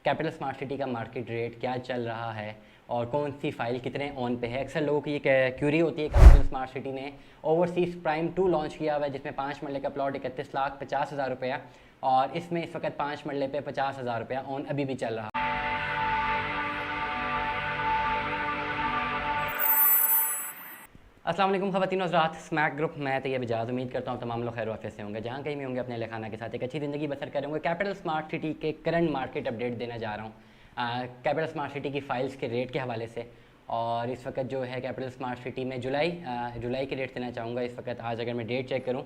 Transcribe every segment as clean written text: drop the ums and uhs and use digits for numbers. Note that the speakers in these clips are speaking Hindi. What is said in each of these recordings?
कैपिटल स्मार्ट सिटी का मार्केट रेट क्या चल रहा है और कौन सी फाइल कितने ऑन पे है। अक्सर लोगों की ये क्यूरी होती है। कैपिटल स्मार्ट सिटी ने ओवरसीज़ प्राइम 2 लॉन्च किया हुआ है जिसमें 5 मरले का प्लॉट 31,50,000 रुपया और इसमें इस वक्त 5 मरले पे 50,000 रुपया ऑन अभी भी चल रहा है। अस्सलाम वालेकुम ख़वातीन हज़रात, स्मैक ग्रुप मैं तैयब इजाज़। उम्मीद करता हूँ तमाम लोग खैर वाफियत से होंगे जहाँ कहीं भी होंगे, अपने लखाना के साथ एक अच्छी ज़िंदगी बसर करेंगे। कैपिटल स्मार्ट सिटी के करंट मार्केट अपडेट देना जा रहा हूँ कैपिटल स्मार्ट सिटी की फ़ाइल्स के रेट के हवाले से। और इस वक्त जो है कैपिटल स्मार्ट सिटी में जुलाई के रेट देना चाहूँगा। इस वक्त आज अगर मैं डेट चेक करूँ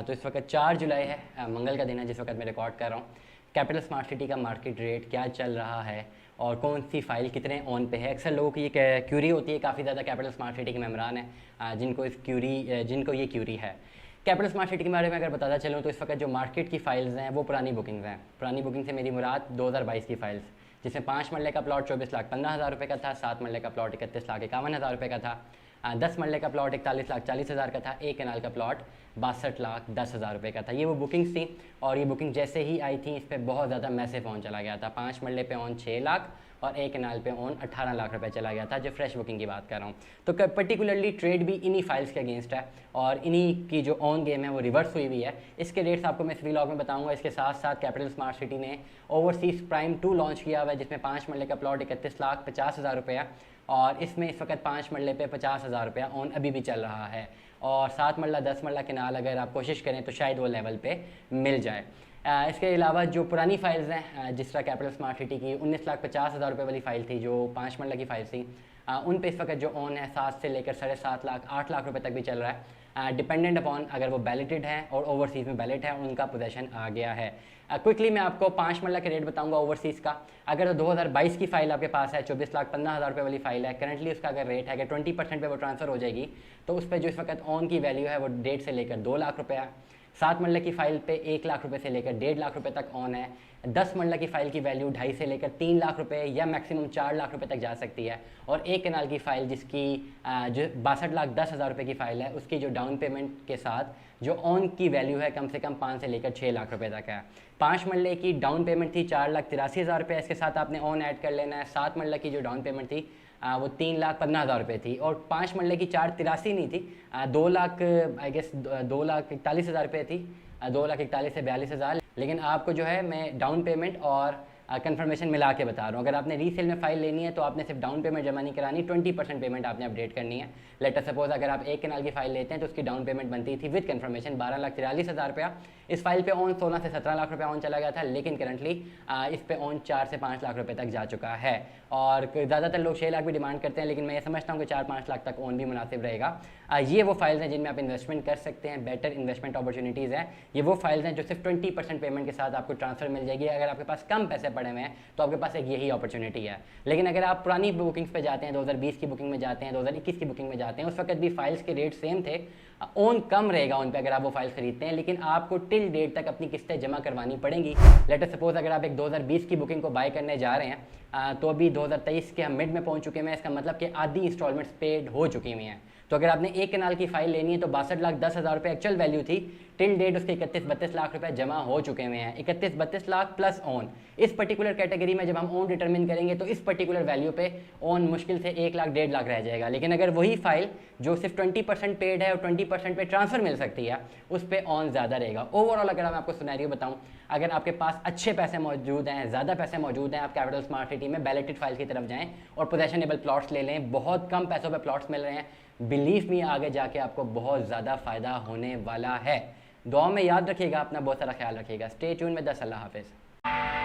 तो इस वक्त 4 जुलाई है, मंगल का दिन है जिस वक्त मैं रिकॉर्ड कर रहा हूँ। कैपिटल स्मार्ट सिटी का मार्केट रेट क्या चल रहा है और कौन सी फाइल कितने ऑन पे है। अक्सर लोगों की ये क्यूरी होती है, काफ़ी ज़्यादा कैपिटल स्मार्ट सिटी के मेम्बरान हैं जिनको ये क्यूरी है। कैपिटल स्मार्ट सिटी के बारे में अगर बताता चलूँ तो इस वक्त जो मार्केट की फ़ाइल्स हैं वो पुरानी बुकिंग्स हैं। पुरानी बुकिंग से मेरी मुराद 2022 की फ़ाइल्स, जिसमें 5 मरले का प्लॉट 24,15,000 रुपये का था, 7 मरले का प्लॉट 31,51,000 रुपये का था, 10 मरले का प्लॉट 41,40,000 का था, 1 कनाल का प्लॉट 62,10,000 रुपये का था। ये वो बुकिंग्स थी और ये बुकिंग जैसे ही आई थी इस पर बहुत ज़्यादा मैसेव ऑन चला गया था। 5 मरले पे ऑन 6 लाख और 1 कनाल पे ऑन 18 लाख रुपए चला गया था, जो फ्रेश बुकिंग की बात कर रहा हूँ। तो पर्टिकुलरली ट्रेड भी इन्हीं फाइल्स के अगेंस्ट है और इन्हीं की जो ऑन गेम है वो रिवर्स हुई हुई है। इसके रेट्स आपको मैं इस व्लॉग में बताऊंगा। इसके साथ साथ कैपिटल स्मार्ट सिटी ने ओवरसीज़ प्राइम 2 लॉन्च किया हुआ है जिसमें 5 मरले का प्लॉट 31,50,000 रुपया और इसमें इस वक्त 5 मरले पे 50,000 रुपया ऑन अभी भी चल रहा है। और 7 मरला 10 मरला केनाल अगर आप कोशिश करें तो शायद वो लेवल पे मिल जाए। इसके अलावा जो पुरानी फाइल्स हैं, जिस तरह कैपिटल स्मार्ट सिटी की 19,50,000 रुपये वाली फ़ाइल थी जो 5 मरला की फ़ाइल थी, उन पे इस वक्त जो ऑन है 7 से लेकर 7.5 लाख 8 लाख रुपए तक भी चल रहा है, डिपेंडेंट अपॉन अगर वो बैलेटेड है और ओवरसीज़ में बैलेट है उनका पोजेशन आ गया है। क्विकली मैं आपको 5 मरला के रेट बताऊंगा ओवरसीज़ का। अगर 2022 की फ़ाइल आपके पास है, 24,15,000 रुपये वाली फ़ाइल है, करंटली उसका अगर रेट है कि 20% पे वो ट्रांसफ़र हो जाएगी तो उस पर जो इस वक्त ऑन की वैल्यू है वो 1.5 से लेकर 2 लाख रुपये है। 7 मरले की फ़ाइल पे 1 लाख रुपए से लेकर 1.5 लाख रुपए तक ऑन है। 10 मरला की फ़ाइल की वैल्यू 2.5 से लेकर 3 लाख रुपए या मैक्सिमम 4 लाख रुपए तक जा सकती है। और 1 कनाल की फ़ाइल जिसकी जो 62,10,000 रुपये की फ़ाइल है उसकी जो डाउन पेमेंट के साथ जो ऑन की वैल्यू है कम से कम 5 से लेकर 6 लाख रुपए तक है। 5 मरले की डाउन पेमेंट थी 4,83,000 रुपये, इसके साथ आपने ऑन ऐड कर लेना है। 7 मरले की जो डाउन पेमेंट थी वो 3,15,000 रुपये थी और 5 मरले की 4,83 नहीं थी, 2 लाख आई गेस 2,41,000 रुपये थी, 2,41,000 से 42,000। लेकिन आपको जो है मैं डाउन पेमेंट और कंफर्मेशन मिला के बता रहा हूँ। अगर आपने रीसेल में फ़ाइल लेनी है तो आपने सिर्फ डाउन पेमेंट जमा नहीं करानी, 20% पेमेंट आपने अपडेट करनी है। लेटर सपोज अगर आप 1 कनाल की फ़ाइल लेते हैं तो उसकी डाउन पेमेंट बनती थी विद कंफर्मेशन 12,43,000 रुपया। इस फाइल पे ऑन 16 से 17 लाख रुपया ऑन चला गया था, लेकिन करंटली इस पे ऑन 4 से 5 लाख रुपये तक जा चुका है। और ज़्यादातर लोग 6 लाख भी डिमांड करते हैं, लेकिन मैं ये समझता हूँ कि 4-5 लाख तक ऑन भी मुनासिब रहेगा। ये वो फाइल्स हैं जिनमें आप इन्वेस्टमेंट कर सकते हैं, बेटर इन्वेस्टमेंट अपॉर्चुनिटीज़ हैं। ये वो फाइल्स हैं जो सिर्फ 20% पेमेंट के साथ आपको ट्रांसफ़र मिल जाएगी। अगर आपके पास कम पैसे पड़े हुए हैं तो आपके पास एक यही अपॉर्चुनिटी है। लेकिन अगर आप पुरानी बुकिंग्स पे जाते हैं, 2020 की बुकिंग में जाते हैं, 2021 की बुकिंग में जाते हैं, उस वक्त भी फाइल्स के रेट सेम थे। ऑन कम रहेगा उन पे अगर आप वो फाइल खरीदते हैं, लेकिन आपको टिल डेट तक अपनी किस्तें जमा करवानी पड़ेंगी। लेटर सपोज अगर आप एक 2020 की बुकिंग को बाय करने जा रहे हैं तो अभी 2023 के हम मिड में पहुंच चुके हैं। इसका मतलब कि आधी इंस्टॉलमेंट्स पेड हो चुकी हुई हैं। तो अगर आपने 1 कनाल की फ़ाइल लेनी है तो 62,10,000 रुपये एक्चुअल वैल्यू थी, टिल डेट उसके 31-32 लाख रुपए जमा हो चुके हुए हैं। 31-32 लाख प्लस ऑन। इस पर्टिकुलर कैटेगरी में जब हम ऑन डिटरमिन करेंगे तो इस पर्टिकुलर वैल्यू पे ऑन मुश्किल से 1 लाख 1.5 लाख रह जाएगा। लेकिन अगर वही फाइल जो सिर्फ 20% पेड है और 20% पे ट्रांसफ़र मिल सकती है उस पर ऑन ज़्यादा रहेगा। ओवरऑल अगर मैं आपको सिनेरियो बताऊँ, अगर आपके पास अच्छे पैसे मौजूद हैं, ज़्यादा पैसे मौजूद हैं, आप कैपिटल स्मार्ट सिटी में बैलेटेड फाइल की तरफ जाएँ और पोजेशनेबल प्लॉट्स ले लें। बहुत कम पैसों पर प्लॉट्स मिल रहे हैं, बिलीव मी आगे जाके आपको बहुत ज़्यादा फ़ायदा होने वाला है। दुआ में याद रखिएगा, अपना बहुत सारा ख्याल रखिएगा। स्टे ट्यून में 10 अल्लाह हाफिज़।